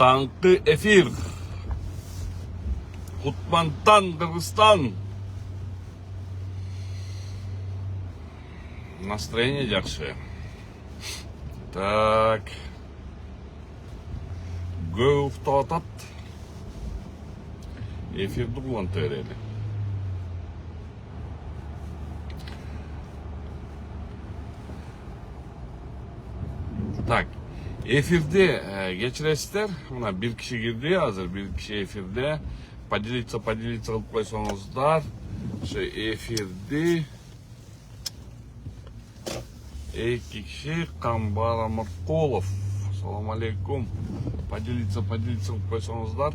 Tangkı Efir. Kutmantan, Кыргызстан. Настроение жақсы. Так. Көп ұқтатат. Эфирді құланты әрелі. Так. Эфирде geçiresizler. Мына bir kişi girdi. Hazır bir kişi эфирде. Поделиться қылып қойсаңыздар. Эфирде. Эки киши Камбар Амаркулов. Салам алейкум. Поделиться қылып қойсаңыздар.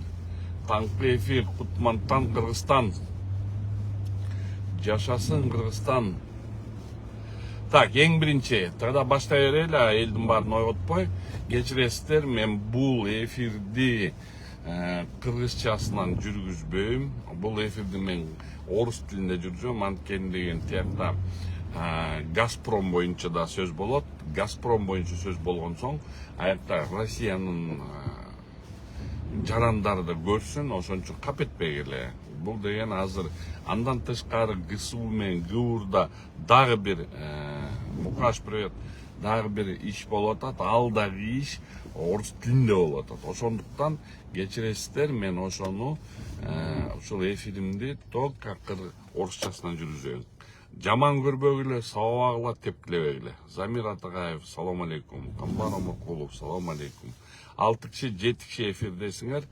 Таңқы эфир. Кутмантан, Кыргызстан. Жашасын Кыргызстан. Так, ең бірінші. Тогда баштай берелі, елдің барын ойғытпай. Кечиресіздер, мен бұл эфирді кыргызчасынан жүргізбейм. Бұл эфирді мен орыс тілінде жүргізбейм. Анткени деген тиякта Газпром бойынша да сөз болады. Газпром бойынша сөз болған соң, аякта Россияның жарандары да көрсін, ошон үчүн кап этпегиле. Бұл деген азыр андан тышкары ГСУ мен ГУРда дагы бир Мукаш привет, дагы бир иш болуп атат. Ал дагы иш орус тилинде болуп атат. Ошондуктан кечиресиздер, мен ошону ушул эфиримди только орусчасынан жүргүзөм. Жаман көрбөгүлө, сабагыла, тепкилебегиле. Замир Атагаев, салам алейкум. Камбар Амаркулов, салам алейкум. 6 киши, 7 киши эфирдесиңер.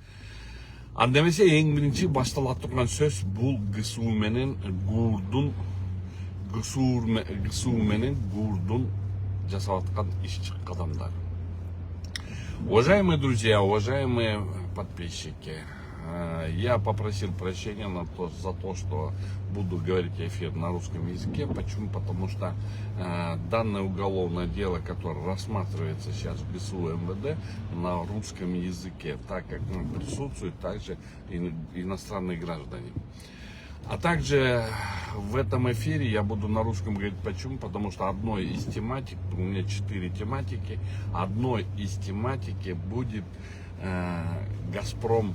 Андемесе ең бірінші башталып тұрған сөз бұл ГСУ менен ГУРдун жасап аткан иш кадамдар. Уважаемые друзья, уважаемые подписчики, я попросил прощения за то, что буду говорить эфир на русском языке. Почему? Потому что данное уголовное дело, которое рассматривается сейчас в ГСУ МВД, на русском языке, так как присутствуют также иностранные граждане. А также в этом эфире я буду на русском говорить. Почему? Потому что одной из тематик, у меня 4 тематики, одной из тематики будет Газпром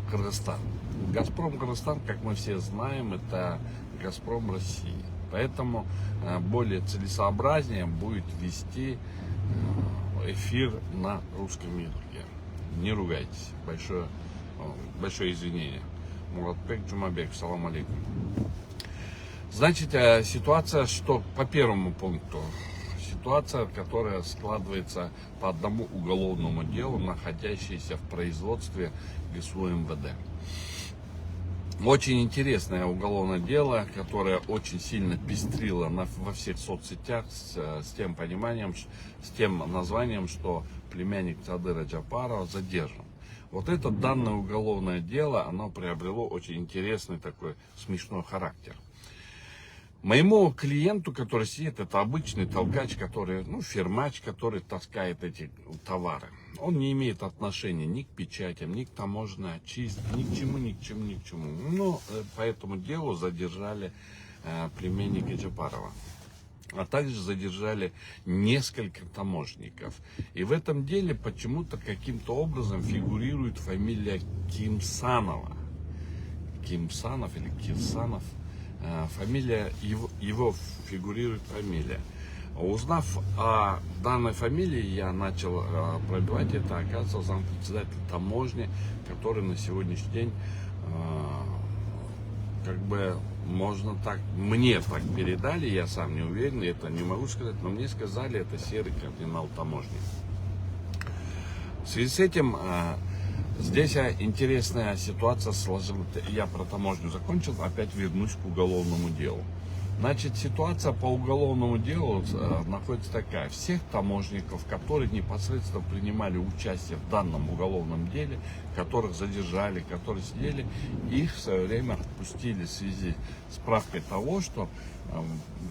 Кыргызстан. Газпром Кыргызстан, как мы все знаем, это Газпром России. Поэтому более целесообразнее будет вести эфир на русском языке. Не ругайтесь. Большое извинение. Муратбек Джумабек, салам алейкум. Значит, ситуация, что по первому пункту. Ситуация, которая складывается по одному уголовному делу, находящейся в производстве ГСУ МВД. Очень интересное уголовное дело, которое очень сильно пестрило во всех соцсетях с тем пониманием, с тем названием, что племянник Садыра Джапарова задержан. Вот это данное уголовное дело, оно приобрело очень интересный такой смешной характер. Моему клиенту, который сидит, это обычный толкач, который, фермач, который таскает эти товары. Он не имеет отношения ни к печатям, ни к таможенной очистке, ни к чему. Но по этому делу задержали племянника Джапарова. А также задержали несколько таможенников. И в этом деле почему-то каким-то образом фигурирует фамилия Кимсанова. Кимсанов или Кирсанов. Фамилия, его фигурирует фамилия. Узнав о данной фамилии, я начал пробивать это. Оказывается, зампредседатель таможни, который на сегодняшний день, можно так, мне так передали, я сам не уверен, это не могу сказать, но мне сказали, это серый кардинал таможни. В связи с этим, здесь интересная ситуация сложилась. Я про таможню закончил, опять вернусь к уголовному делу. Значит, ситуация по уголовному делу находится такая. Всех таможенников, которые непосредственно принимали участие в данном уголовном деле, которых задержали, которые сидели, их в свое время отпустили в связи с справкой того, что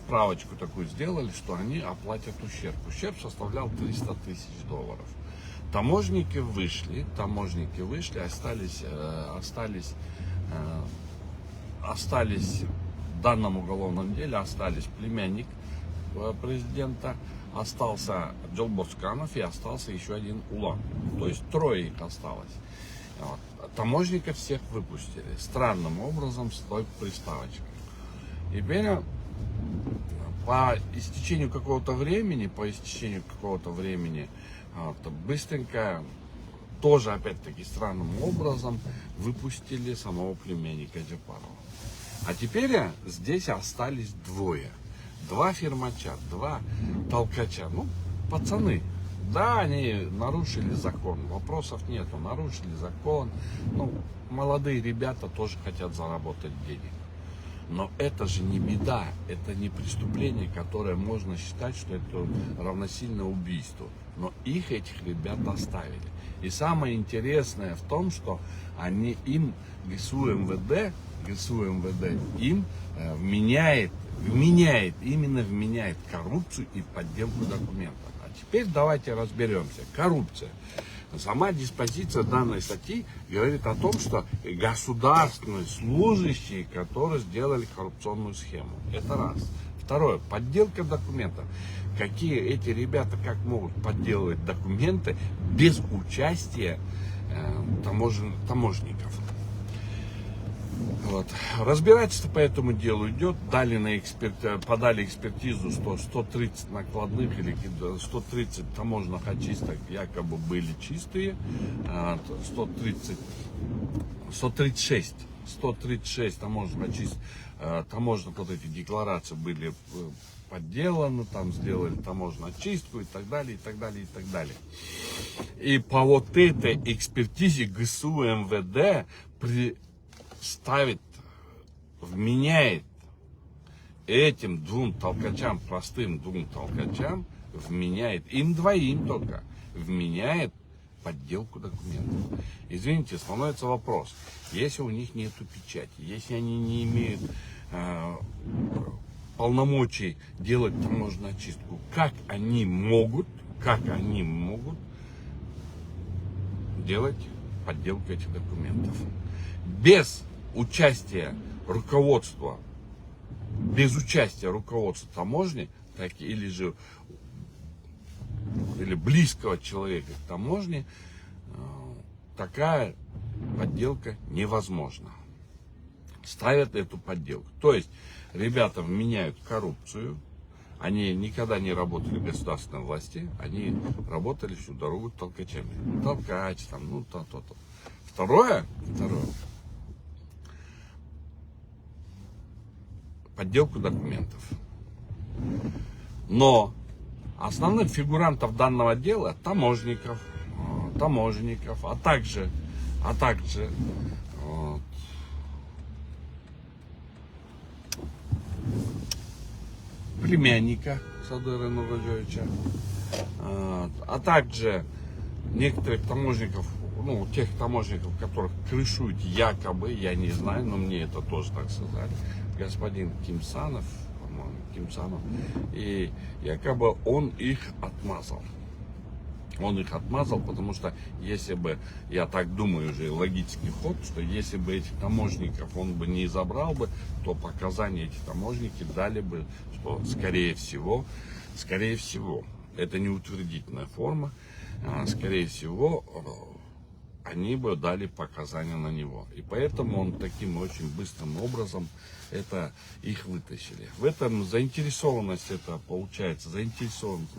правочку такую сделали, что они оплатят ущерб. Ущерб составлял $300 000. Таможенники вышли, остались в данном уголовном деле, остались племянник президента остался Джолборсканов и остался еще один Улан. То есть трое их осталось. Вот. Таможников всех выпустили. Странным образом с той приставочкой. Теперь по истечению какого-то времени, вот, быстренько, тоже опять-таки странным образом, выпустили самого племянника Джапарова. А теперь здесь остались двое. Два фирмача, два толкача. Ну, пацаны. Да, они нарушили закон, вопросов нету, нарушили закон. Ну, молодые ребята тоже хотят заработать денег. Но это же не беда, это не преступление, которое можно считать, что это равносильно убийству. Но их, этих ребят, оставили. И самое интересное в том, что им ГСУ МВД им вменяет коррупцию и подделку документов. А теперь давайте разберемся. Коррупция. Сама диспозиция данной статьи говорит о том, что государственные служащие, которые сделали коррупционную схему. Это раз. Второе. Подделка документов. Какие эти ребята как могут подделывать документы без участия таможенников? Вот. Разбирательство по этому делу идет. Подали экспертизу 130 накладных или 130 таможенных очисток якобы были чистые. 136 таможенных вот эти декларации были подделаны, там сделали таможенную очистку и так далее, и так далее, и так далее. И по вот этой экспертизе ГСУ МВД вменяет этим двум толкачам, простым двум толкачам, им двоим только, вменяет подделку документов. Извините, становится вопрос, если у них нету печати, если они не имеют полномочий делать таможенную очистку, как они могут делать подделку этих документов? Без участия руководства таможни, или близкого человека к таможне, такая подделка невозможна. Ставят эту подделку. То есть ребята вменяют коррупцию, они никогда не работали в государственной власти, они работали всю дорогу толкачами. Толкач, там, то. Второе. Подделку документов. Но основных фигурантов данного дела таможенников, а также племянника Садыра Нуралиевича, а также некоторых таможенников, тех таможенников, которых крышуют якобы, я не знаю, но мне это тоже так сказали, господин Кимсанов, и якобы он их отмазал. Потому что если бы, я так думаю, уже логический ход, что если бы этих таможенников он бы не забрал бы, то показания эти таможенники дали бы, что скорее всего, это не утвердительная форма, скорее всего, они бы дали показания на него. И поэтому он таким очень быстрым образом их вытащили. В этом заинтересованность на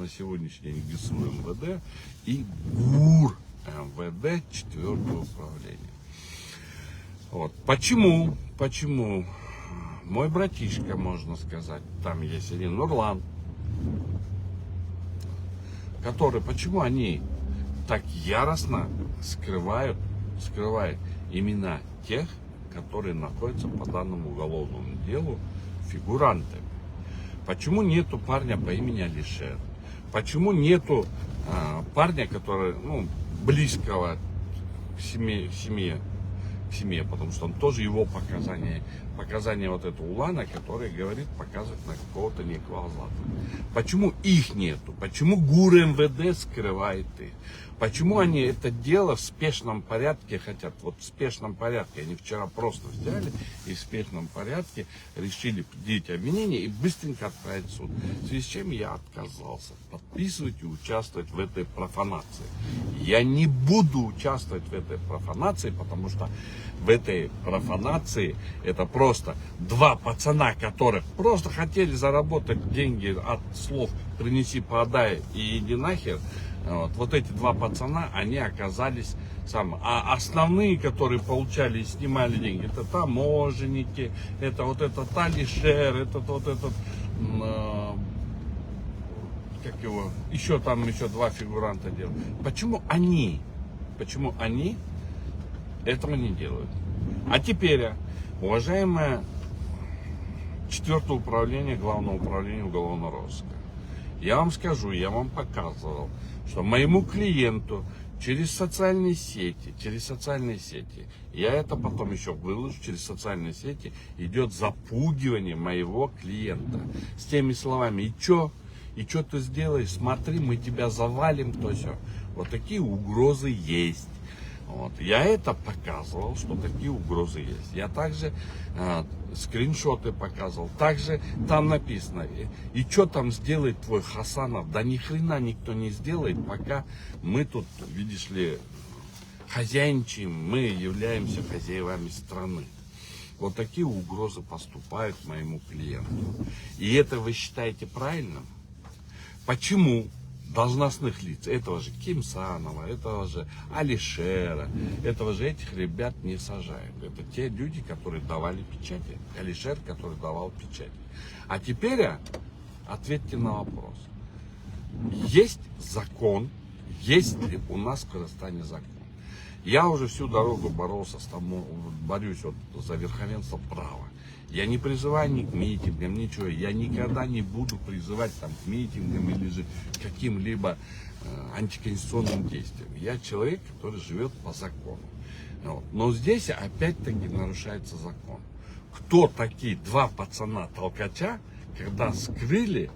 сегодняшний день ГСУ МВД и ГУР МВД 4-го управления. Вот. Почему мой братишка, можно сказать, там есть один Нурлан, почему они так яростно скрывают имена тех, которые находятся по данному уголовному делу фигурантами? Почему нету парня по имени Алишер? Почему нету парня, который близкого к семье, потому что он тоже его показания показания вот этого Улана, который говорит, показывает на какого-то некого Азата. Почему их нету? Почему ГУР МВД скрывает их? Почему они это дело в спешном порядке хотят? Вот в спешном порядке. Они вчера просто взяли и в спешном порядке решили предъявить обвинение и быстренько отправить в суд. В связи с чем я отказался подписывать и участвовать в этой профанации. Я не буду участвовать в этой профанации, потому что в этой профанации это просто два пацана, которых просто хотели заработать деньги от слов «принеси, подай» и «иди нахер». Вот эти два пацана, они оказались а основные, которые получали и снимали деньги, это таможенники, это вот этот Алишер, это вот этот, как его, еще два фигуранта делают. Почему они этого не делают? А теперь, уважаемое 4-е управление Главного управления уголовного розыска, я вам скажу, я вам показывал, что моему клиенту через социальные сети, я это потом еще выложу, через социальные сети идет запугивание моего клиента с теми словами: и что ты сделаешь, смотри, мы тебя завалим, то все. Вот такие угрозы есть. Вот. Я это показывал, что такие угрозы есть. Я также скриншоты показывал. Также там написано: и что там сделает твой Хасанов? Да ни хрена никто не сделает, пока мы тут, видишь ли, хозяйничаем, мы являемся хозяевами страны. Вот такие угрозы поступают моему клиенту. И это вы считаете правильным? Почему должностных лиц, этого же Кимсанова, этого же Алишера, этого же этих ребят не сажают? Это те люди, которые давали печати. Алишер, который давал печати. А теперь ответьте на вопрос. Есть закон, есть ли у нас в Кыргызстане закон? Я уже всю дорогу борюсь за верховенство права. Я не призываю ни к митингам, ничего. Я никогда не буду призывать там, к митингам или же каким-либо антиконституционным действиям. Я человек, который живет по закону. Вот. Но здесь опять-таки нарушается закон. Кто такие два пацана-толкача, когда скрыли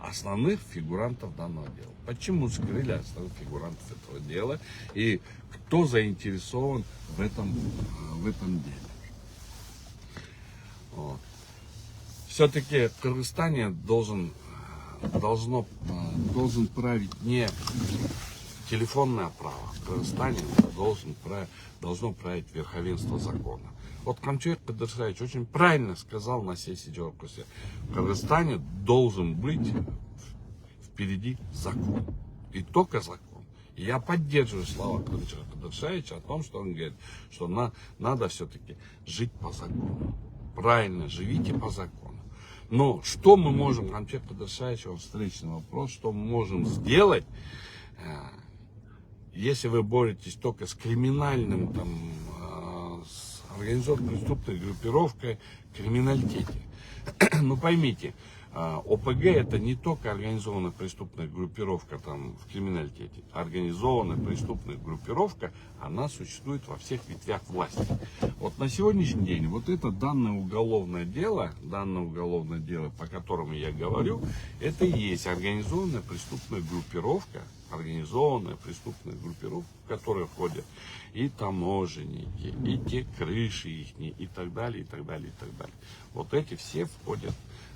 основных фигурантов данного дела? Почему скрыли основных фигурантов этого дела? И кто заинтересован в этом деле? Вот. Все-таки в Кыргызстане должен править не телефонное право. В Кыргызстане должно править верховенство закона. Вот Камчет Кадыршаевич очень правильно сказал на сессии Джоркусе. В Кыргызстане должен быть впереди закон. И только закон. И я поддерживаю слова Кадыршаевича о том, что он говорит, что надо все-таки жить по закону. Правильно, живите по закону. Но что мы можем, Камчет Кадыршаевич, вам встречный вопрос, что мы можем сделать, если вы боретесь только с криминальным, с организованной преступной группировкой, криминалитете? Ну поймите, ОПГ это не только организованная преступная группировка в криминалитете. Организованная преступная группировка, она существует во всех ветвях власти. Вот на сегодняшний день вот это данное уголовное дело, по которому я говорю, это и есть организованная преступная группировка, в которую входят и таможенники, и те крыши их, и так далее, и так далее, и так далее. Вот эти все входят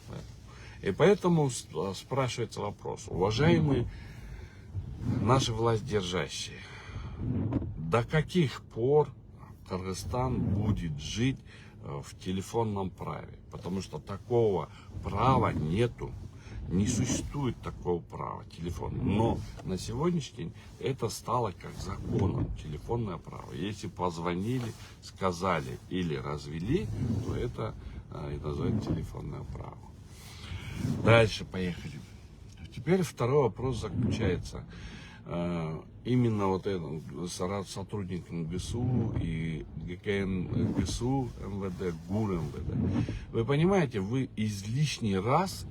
в это. И поэтому спрашивается вопрос: уважаемые наши властьдержащие, до каких пор Кыргызстан будет жить в телефонном праве? Потому что такого права нету, не существует такого права телефона. Но на сегодняшний день это стало как законом, телефонное право. Если позвонили, сказали или развели, то это и называется телефонное право. Дальше поехали. Теперь второй вопрос заключается именно вот это сотрудникам ГСУ и ГКН ГСУ, МВД, ГУР МВД. Вы понимаете, вы излишний раз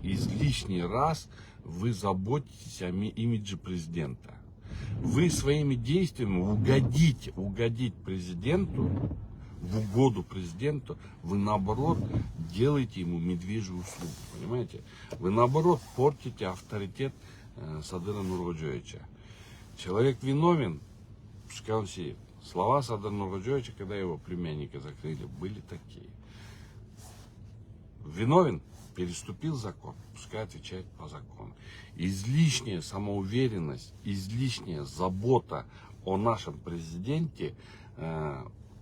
вы заботитесь о имидже президента. Вы своими действиями угодить президенту, в угоду президенту, вы наоборот делаете ему медвежью услугу, понимаете? Вы наоборот портите авторитет Садыра Нуркожоевича. Человек виновен, пускай он сидит. Слова Садыра Нуркожоевича, когда его племянника закрыли, были такие. Виновен, переступил закон, пускай отвечает по закону. Излишняя самоуверенность, излишняя забота о нашем президенте,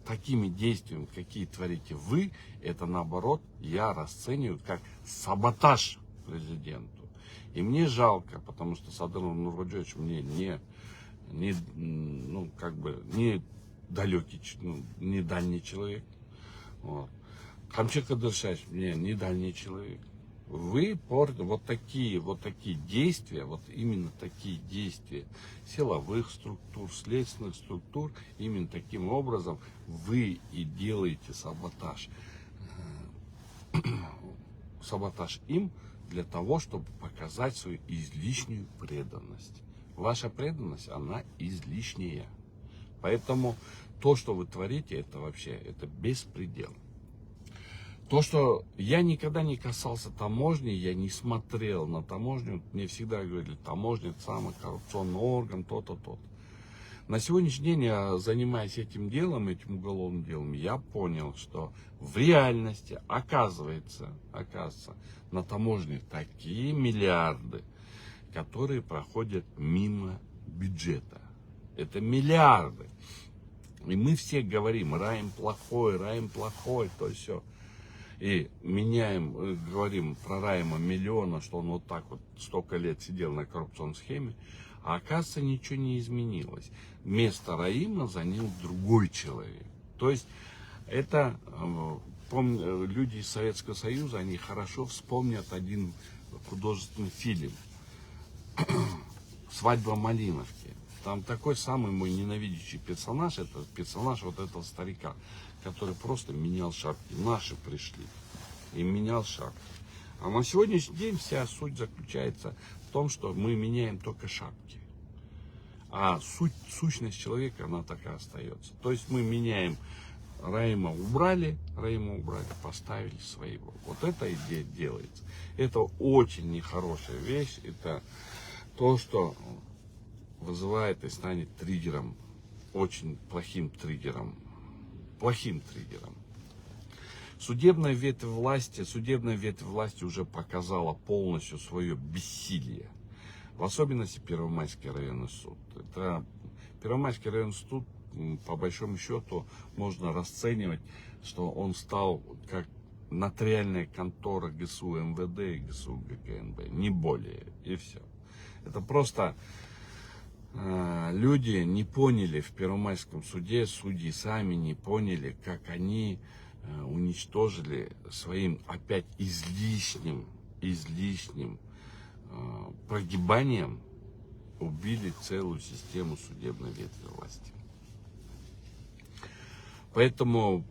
такими действиями, какие творите вы, это наоборот я расцениваю как саботаж президенту. И мне жалко, потому что Садыр Нуркожоевич мне не далекий, не дальний человек. Вот. Камчик Кадыршевич мне не дальний человек. Вы вот такие действия, вот именно такие действия силовых структур, следственных структур, именно таким образом вы и делаете саботаж им для того, чтобы показать свою излишнюю преданность. Ваша преданность, она излишняя. Поэтому то, что вы творите, это беспредел. То, что я никогда не касался таможни, я не смотрел на таможню, мне всегда говорили, таможня это самый коррупционный орган, то-то, то-то. На сегодняшний день, я занимаясь этим делом, этим уголовным делом, я понял, что в реальности, оказывается, на таможне такие миллиарды, которые проходят мимо бюджета. Это миллиарды. И мы все говорим, Раим плохой, то все. И говорим про Раима Миллиона, что он вот так вот столько лет сидел на коррупционной схеме, а оказывается ничего не изменилось. Вместо Раима занял другой человек. То есть это, люди из Советского Союза, они хорошо вспомнят один художественный фильм «Свадьба Малиновки». Там такой самый мой ненавидящий персонаж, это персонаж вот этого старика, который просто менял шапки. Наши пришли и менял шапки. А на сегодняшний день вся суть заключается в том, что мы меняем только шапки. А сущность человека, она такая остается. То есть мы меняем, Раима убрали, поставили своего. Вот эта идея делается. Это очень нехорошая вещь. Это то, что вызывает и станет триггером, очень плохим триггером. Судебная ветвь власти уже показала полностью свое бессилие. В особенности Первомайский районный суд. Первомайский районный суд, по большому счету, можно расценивать, что он стал как нотариальная контора ГСУ МВД и ГСУ ГКНБ. Не более. И все. Это просто люди не поняли в Первомайском суде, судьи сами не поняли, как они уничтожили своим опять излишним прогибанием, убили целую систему судебной ветви власти. Поэтому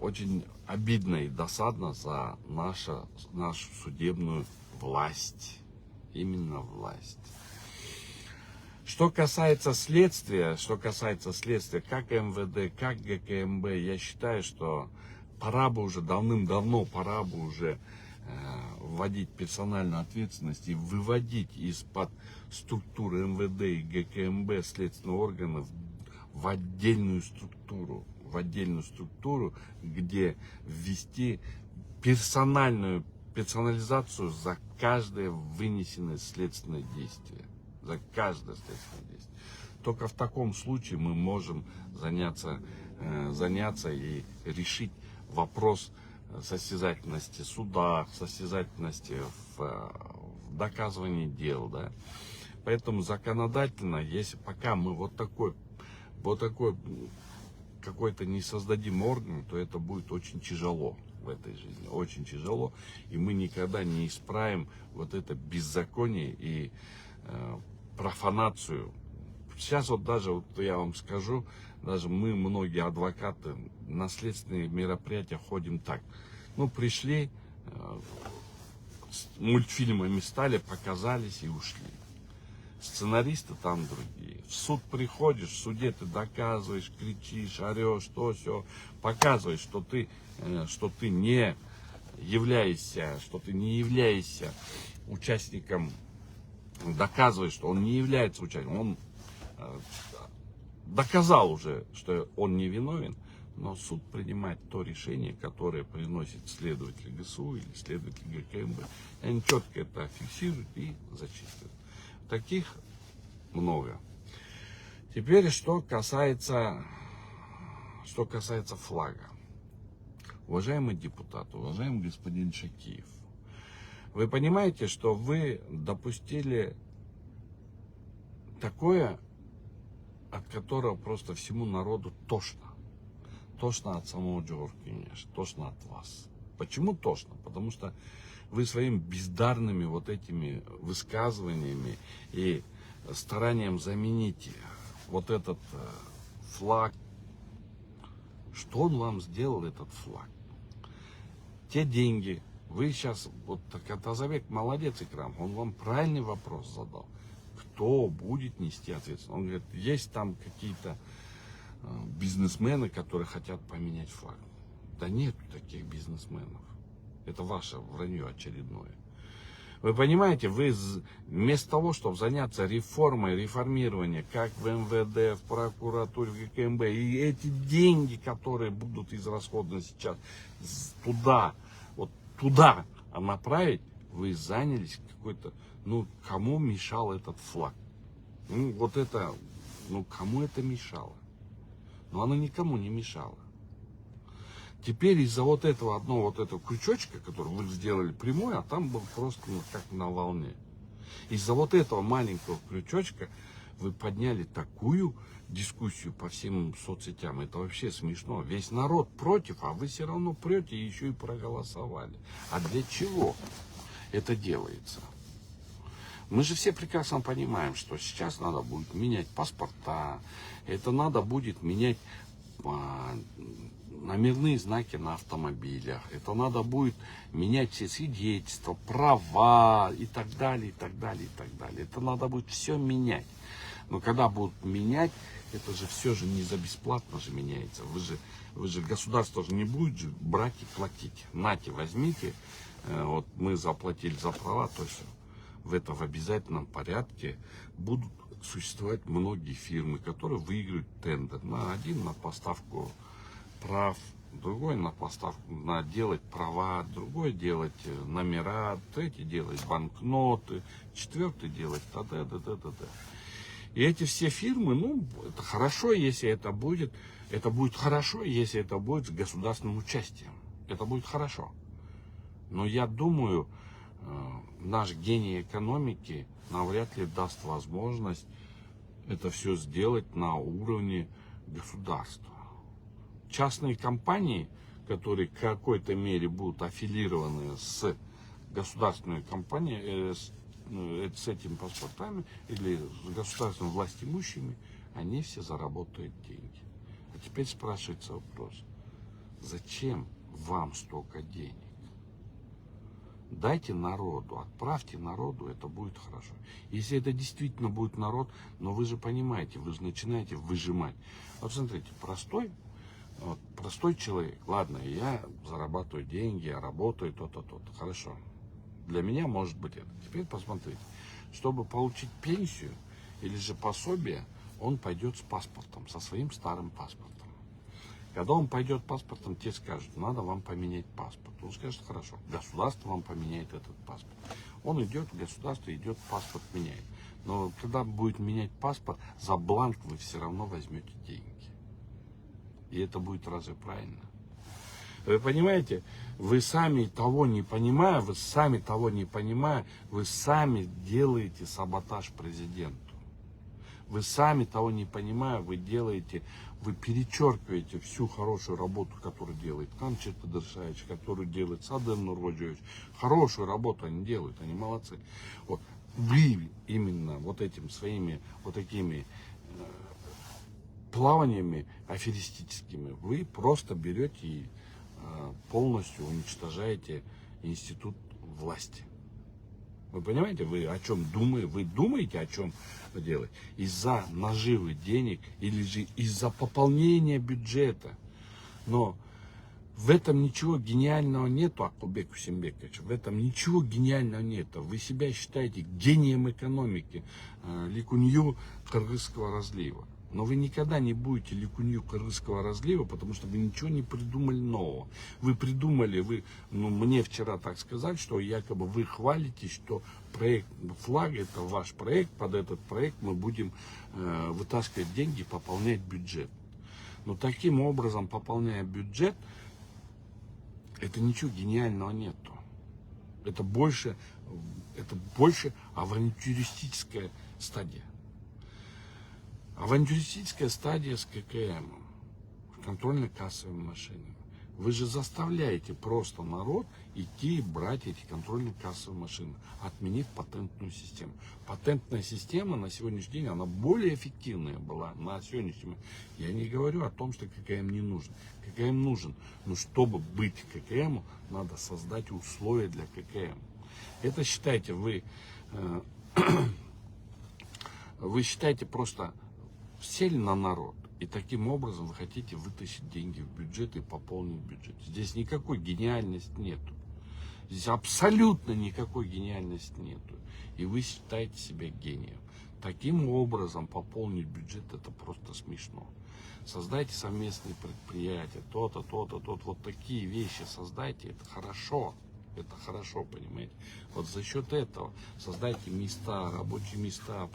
очень обидно и досадно за нашу судебную власть. Именно власть. Что касается следствия, как МВД, как ГКМБ, я считаю, что пора бы уже, давным-давно пора бы уже вводить персональную ответственность и выводить из-под структуры МВД и ГКМБ следственных органов в отдельную структуру, где ввести персонализацию за каждое вынесенное следственное действие. За каждое следственное действие. Только в таком случае мы можем заняться и решить вопрос состязательности суда, состязательности в доказывании дел. Да? Поэтому законодательно, если пока мы вот такой какой-то не создадим орган, то это будет очень тяжело в этой жизни, очень тяжело, и мы никогда не исправим вот это беззаконие и профанацию. Сейчас даже я вам скажу, даже мы, многие адвокаты, на следственные мероприятия ходим так. Пришли, с мультфильмами стали, показались и ушли. Сценаристы там другие, В суд приходишь, в суде ты доказываешь, кричишь, орешь, то все, показываешь, что ты не являешься участником, доказываешь, что он не является участником, он доказал уже, что он не виновен, но суд принимает то решение, которое приносит следователь ГСУ или следователь ГКМБ. Они четко это фиксируют и зачитывают. Таких много. Теперь, что касается флага. Уважаемый депутат, уважаемый господин Шакиев, вы понимаете, что вы допустили такое, от которого просто всему народу тошно. Тошно от самого Джорджа, тошно от вас. Почему тошно? Потому что вы своими бездарными вот этими высказываниями и старанием заменить вот этот флаг. Что он вам сделал, этот флаг? Те деньги, вы сейчас, вот Атазабек молодец, Икрам, он вам правильный вопрос задал. Кто будет нести ответственность? Он говорит, есть там какие-то бизнесмены, которые хотят поменять флаг. Да нет таких бизнесменов. Это ваше вранье очередное. Вы понимаете, вы вместо того, чтобы заняться реформированием, как в МВД, в прокуратуре, в ГКМБ, и эти деньги, которые будут израсходованы сейчас туда направить, вы занялись какой-то, кому мешал этот флаг? Кому это мешало? Но оно никому не мешало. Теперь из-за вот этого одного крючочка, который вы сделали прямой, а там был просто как на волне. Из-за вот этого маленького крючочка вы подняли такую дискуссию по всем соцсетям. Это вообще смешно. Весь народ против, а вы все равно прете и еще и проголосовали. А для чего это делается? Мы же все прекрасно понимаем, что сейчас надо будет менять паспорта, это надо будет менять номерные знаки на автомобилях, это надо будет менять все свидетельства, права и так далее, и так далее, и так далее. Это надо будет все менять. Но когда будут менять, это же все же не за бесплатно же меняется. Вы же государство же не будет же брать и платить. Нате, возьмите, вот мы заплатили за права, то есть в обязательном порядке будут существовать многие фирмы, которые выиграют тендер. Один на поставку прав, другой на поставку, на делать права, другой делать номера, третий делать банкноты, четвертый делать т.д. И эти все фирмы, это хорошо, если это будет хорошо, если это будет с государственным участием. Это будет хорошо. Но я думаю, наш гений экономики навряд ли даст возможность это все сделать на уровне государства. Частные компании, которые в какой-то мере будут аффилированы с государственной компанией, с этими паспортами или с государственными властимущими, они все заработают деньги. А теперь спрашивается вопрос, зачем вам столько денег? Дайте народу, отправьте народу, это будет хорошо. Если это действительно будет народ, но вы же понимаете, вы же начинаете выжимать. Вот смотрите, простой человек, ладно, я зарабатываю деньги, я работаю, то-то. Хорошо. Для меня может быть это. Теперь посмотрите, чтобы получить пенсию или же пособие, он пойдет с паспортом, со своим старым паспортом. Когда он пойдет паспортом, те скажут, надо вам поменять паспорт. Он скажет, хорошо, государство вам поменяет этот паспорт. Он идет в государство, идет паспорт меняет. Но когда будет менять паспорт, за бланк вы все равно возьмете деньги. И это будет разве правильно? Вы понимаете, вы сами того не понимая, вы сами делаете саботаж президенту. Вы сами того не понимая, вы перечеркиваете всю хорошую работу, которую делает Камчат Кадыршаевич, которую делает Садыр Нурводжевич. Хорошую работу они делают, они молодцы. Вот. Вы именно вот этим своими вот такими плаваниями аферистическими, вы просто берете и полностью уничтожаете институт власти. Вы понимаете, вы о чем думаете? Вы думаете, о чем вы делаете? Из-за наживы денег или же из-за пополнения бюджета. Но в этом ничего гениального нету, Акылбек Усенбекович. В этом ничего гениального нету. Вы себя считаете гением экономики, ликунью Кыргызского разлива. Но вы никогда не будете ликунью Кыргызского разлива, потому что вы ничего не придумали нового. Вы придумали, мне вчера так сказали, что якобы вы хвалитесь, что проект флаг, это ваш проект, под этот проект мы будем вытаскивать деньги, пополнять бюджет. Но таким образом, пополняя бюджет, это ничего гениального нету. Это больше авантюристическая стадия. Авантюристическая стадия с ККМ, контрольно-кассовыми машинами. Вы же заставляете просто народ идти и брать эти контрольно-кассовые машины, отменив патентную систему. Патентная система на сегодняшний день, она более эффективная была на сегодняшний день. Я не говорю о том, что ККМ не нужен. ККМ нужен, но чтобы быть ККМ, надо создать условия для ККМ. Это считайте, вы считаете просто сели на народ. И таким образом вы хотите вытащить деньги в бюджет и пополнить бюджет. Здесь никакой гениальности нету. Здесь абсолютно никакой гениальности нету. И вы считаете себя гением. Таким образом пополнить бюджет — это просто смешно. Создайте совместные предприятия, то-то, то-то, то-то. Вот такие вещи создайте, это хорошо. Это хорошо, понимаете. Вот за счет этого создайте места, рабочие места,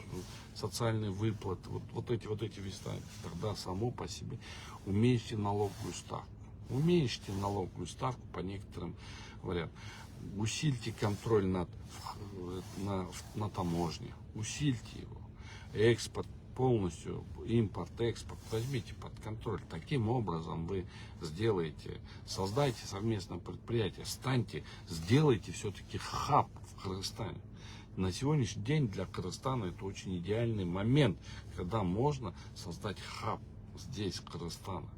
социальные выплаты, вот эти места. Тогда само по себе уменьшите налоговую ставку. Уменьшите налоговую ставку по некоторым вариантам. Усильте контроль на таможне. Усильте его. Экспорт полностью, импорт, экспорт возьмите под контроль. Таким образом вы сделаете, создайте совместное предприятие, сделайте все-таки хаб в Кыргызстане. На сегодняшний день для Кыргызстана это очень идеальный момент, когда можно создать хаб здесь, Кыргызстана,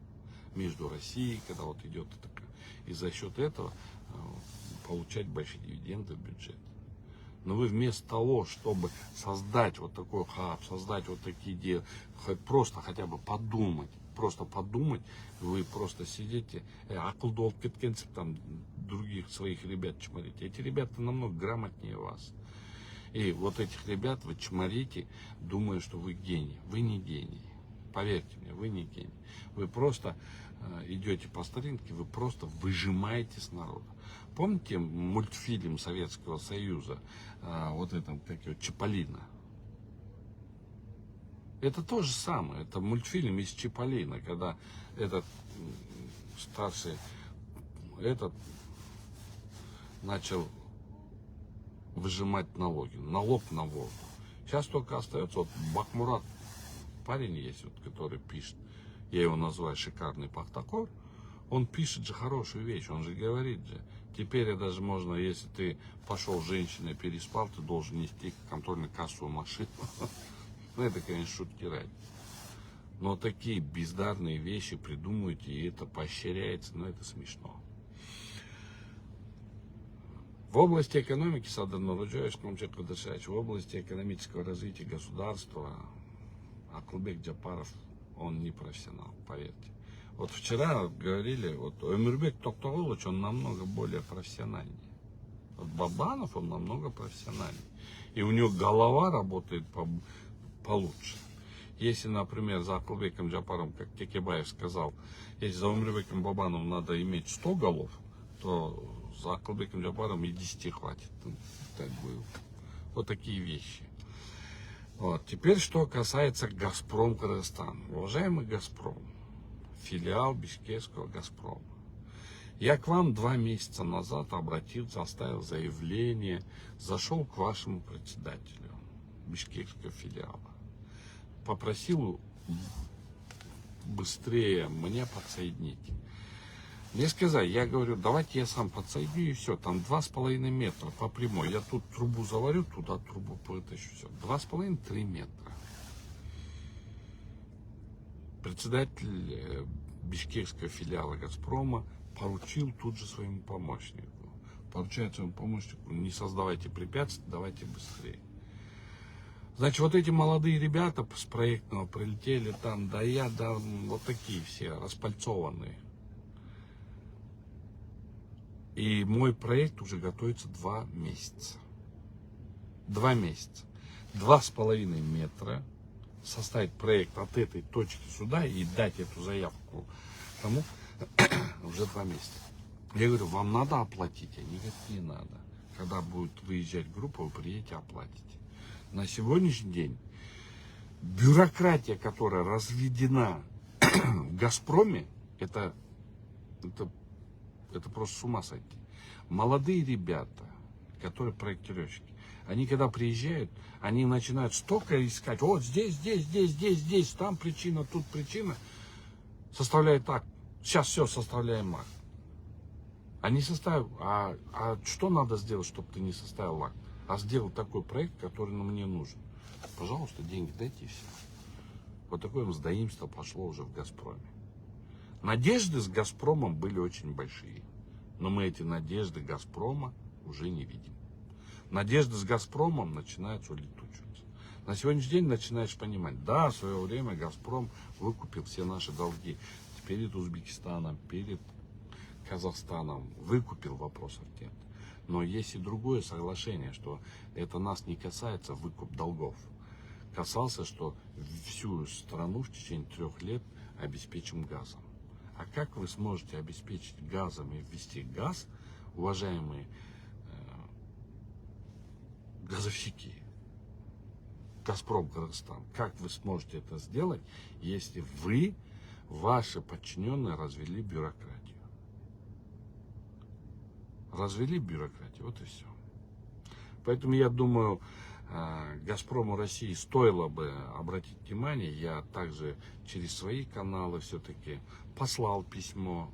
между Россией, когда вот идет такая, и за счет этого получать большие дивиденды в бюджет. Но вы вместо того, чтобы создать вот такой хаб, создать вот такие дела, просто хотя бы подумать, вы просто сидите, акылды болып кеткенсіп, там других своих ребят чморите. Эти ребята намного грамотнее вас. И вот этих ребят вы чморите, думая, что вы гений. Вы не гений. Поверьте мне, вы не гений. Вы просто идете по старинке, вы просто выжимаете с народа. Помните мультфильм Советского Союза, вот это, как его, Чиполлино? Это то же самое, это мультфильм из Чиполлино, когда этот старший, начал выжимать налоги, налог на воду. Сейчас только остается, вот Бакмурат, парень есть, вот, который пишет, я его называю шикарный Пахтакор, он пишет же хорошую вещь, он же говорит же, теперь даже можно, если ты пошел с женщиной, переспал, ты должен нести контрольно-кассовую машину. Ну, это, конечно, шутки ради. Но такие бездарные вещи придумываете, и это поощряется, но это смешно. В области экономики, Садыр Нурыджоевич, в области экономического развития государства, Акылбек Джапаров, он не профессионал, поверьте. Вот вчера говорили, вот Өмурбек Токтоголович, он намного более профессиональнее. Вот Бабанов, он намного профессиональнее. И у него голова работает получше. Если, например, за Акылбеком Джапаровым, как Текебаев сказал, если за Өмурбеком Бабановым надо иметь 100 голов, то за Акылбеком Джапаровым и 10 хватит. Так было. Вот такие вещи. Вот. Теперь, что касается Газпром Кыргызстан. Уважаемый Газпром, филиал бишкекского Газпрома. Я к вам 2 месяца назад обратился, оставил заявление, зашел к вашему председателю бишкекского филиала. Попросил быстрее мне подсоединить. Мне сказали, я говорю, давайте я сам подсоединю и все, там 2,5 метра по прямой. Я тут трубу заварю, туда трубу вытащу, все. 2,5-3 метра. Председатель бишкекского филиала Газпрома поручил тут же своему помощнику. поручает своему помощнику, не создавайте препятствий, давайте быстрее. Значит, вот эти молодые ребята с проектного прилетели там, да, вот такие все, распальцованные. И мой проект уже готовится 2 месяца. 2 месяца. 2,5 метра. Составить проект от этой точки сюда и дать эту заявку тому уже 2 месяца. Я говорю, вам надо оплатить? Они говорят, не надо. Когда будет выезжать группа, вы приедете, оплатите. На сегодняшний день бюрократия, которая разведена в «Газпроме», это просто с ума сойти. Молодые ребята, которые проектировщики, они когда приезжают, они начинают столько искать, вот здесь, там причина, тут причина, составляют так, сейчас все составляем акт. Они составят, а что надо сделать, чтобы ты не составил акт? А сделал такой проект, который мне нужен. Пожалуйста, деньги дайте и все. Вот такое мздоимство пошло уже в «Газпроме». Надежды с «Газпромом» были очень большие. Но мы эти надежды «Газпрома» уже не видим. Надежды с «Газпромом» начинают улетучиваться. На сегодняшний день начинаешь понимать, да, в свое время «Газпром» выкупил все наши долги. Перед Узбекистаном, перед Казахстаном. Выкупил, вопросов нет. Но есть и другое соглашение, что это нас не касается, выкуп долгов. Касался, что всю страну в течение 3 лет обеспечим газом. А как вы сможете обеспечить газом и ввести газ, уважаемые газовщики, «Газпром Казахстан», как вы сможете это сделать, если вы, ваши подчиненные, развели бюрократию? Развели бюрократию, вот и все. Поэтому я думаю, «Газпрому России» стоило бы обратить внимание. Я также через свои каналы все-таки послал письмо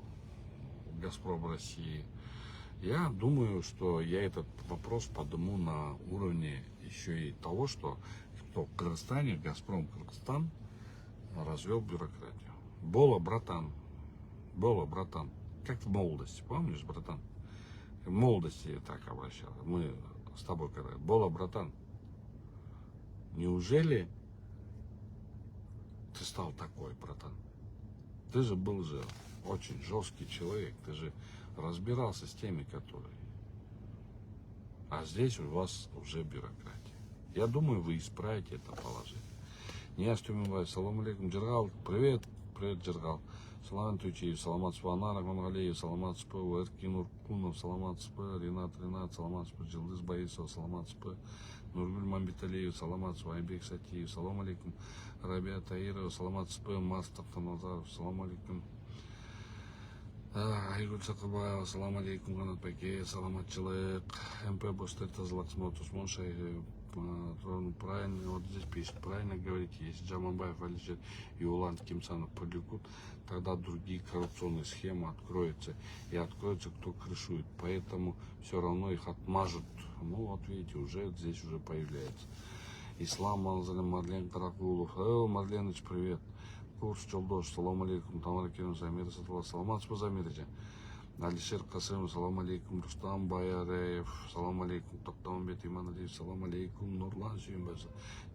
«Газпрому России». Я думаю, что я этот вопрос подниму на уровне еще и того, что в Кыргызстане, «Газпром Кыргызстан» развел бюрократию. Бола, братан, как в молодости, помнишь, братан? В молодости я так обращался. Мы с тобой когда. Бола, братан, неужели ты стал такой, братан? Ты же был же очень жесткий человек. Ты же разбирался с теми, которые. А здесь у вас уже бюрократия. Я думаю, вы исправите это положение. Ниастюминбай, салам алейкум, Джергал, привет, Джергал. Салам Тучиев, саламатспы, Анар Ахмангалеев, саламатспы, Эркин Уркунов, саламатспы, Ринат, саламатспы, Джилдыз Баисов, саламатспы, Нургуль Мамбиталиев, саламатспы, Айбек Сатиев, салам алейкум, Рабия Таирова, саламатспы, Мастер Таназаров, салам алейкум, Айгуль Сакыбаева, салам алейкум, Ганат Паке, саламатчылык, МП Бостер Тазлак Смотус Моншай, правильно, вот здесь пишет, правильно говорите, если Джаманбаев, Алишер и Улан Кимсанов привлекут, тогда другие коррупционные схемы откроются, и откроется, кто крышует, поэтому все равно их отмажут. Ну вот видите, уже здесь уже появляется. Ислам Манзалим, Мадлен Каракулов. Мадленыч, привет. Курс Чолдош, салам алейкум, Тамара Кирим, Замир Сатва, саламат с Замирджа. Алишер Касым, салам алейкум, Рустам Баяреев, салам алейкум, Токтамбет Иманалиев, салам алейкум, Нурлан Сюмбаса,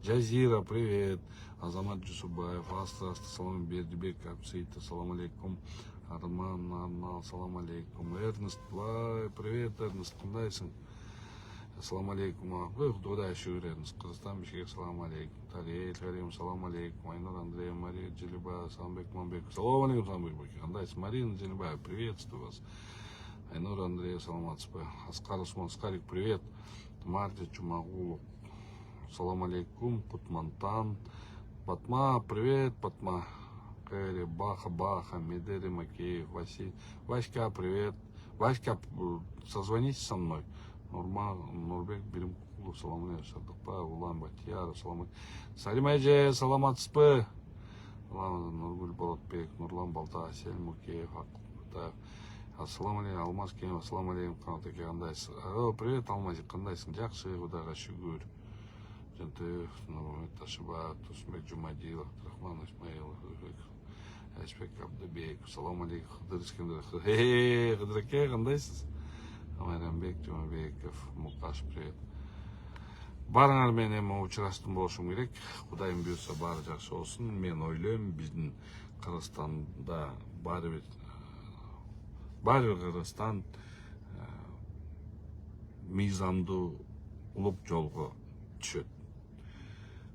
Джазира, привет, Азамат Джусубаев, Аста, салам Бердибек, Апсита, салам алейкум, Арман, Арнал, салам алейкум, Эрнест, привет, Эрнест, Кандайсон, салам алейкум, вы вдвода еще Эрнест, Казахстан, Бишкек, салам алейкум, Тарей, Карим, салам алейкум, Айнур, Андрей, Мария, Джелиба, Самбек, Мамбек, салам алейкум, Самбек, Кандайс, Марина, Джелиба, приветствую вас. Айнур, Андрей, саламатспы, Аскар, Усман, Скарик, привет, Марти, Чумагулу, салам алейкум, Путмантан, Батма, привет, Батма, Кэри, Баха, Медери, Макеев, Василий, Васька, привет, Васька, созвонитесь со мной, Нурбек, Беремкулов, салам алейкум, Сардыкпаев, Улан, Батьяров, салам алейкум, Салим Айже, саламатспы, Нургуль, Болотбек, Нурлан, Балта, Асель, Мукеев, Акутаев, Ассаламу алейкум, Алмаз Кем, ассаламу алейкум, Канатеке, Кандайс. Привет, Алмазик, Кандайсың, жақсы, Худаға шүгір. Жантыев, Ташиба, Тусмек, Джумадилов, Рахман, Исмаилов, Әшбек, Абдыбек, ассаламу алейкум, Хыдыр Искендер. Хыдыреке, Кандайсыз? Майранбек Жумабеков, Мукаш, привет. Барыңар менен эми учурастым болушум керек. Кудайым буйрса баары жакшы болсун. Мен ойлойм биздин Кыргызстанда баары бир Кыргызстан мыйзамдуу улуп жолго түшөт.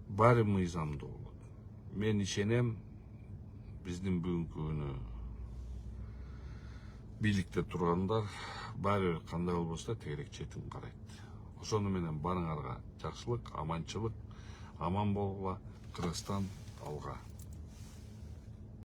Баары мыйзамдуу болот. Мен ишенем биздин бүгүнкү күнү бийликте тургандар баары кандай болбосо да тегерек четин карайт. Ошону менен барыңарга жакшылык, аманчылык, аман болгула, Кыргызстан алга.